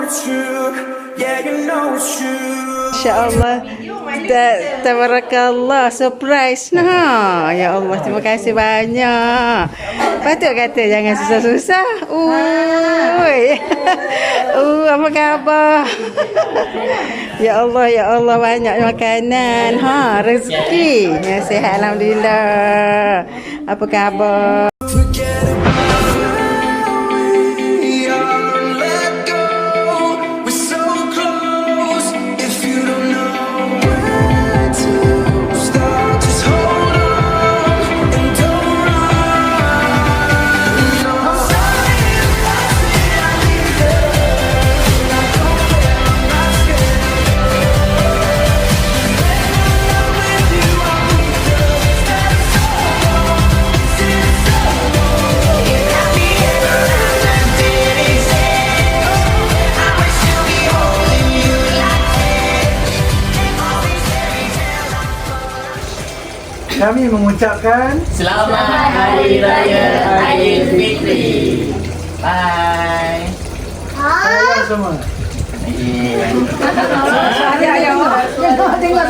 it's true. Yeah, you know it's true. InsyaAllah. Tabarakallah. Surprise. Nah. Ya Allah. Terima kasih banyak. Patut kata jangan susah-susah. Ui. Apa khabar? Ya Allah, ya Allah. Banyak makanan. Rezeki. Ya, sihat. Alhamdulillah. Apa khabar? Forget about where we are. Let go. We're so close. If you don't know where to start, just hold on and don't run. I'm sorry if I said I need love. I don't care, I'm not scared. When I'm with you, I'm weak. That's so long. It's so long. You got me in a land that didn't exist. I wish to be holding you like this. And all these fairy tales are full. Kami mengucapkan Selamat Hari Raya Aidilfitri. Bye. sayang semua. Yeah. Ya, ya. Tengok.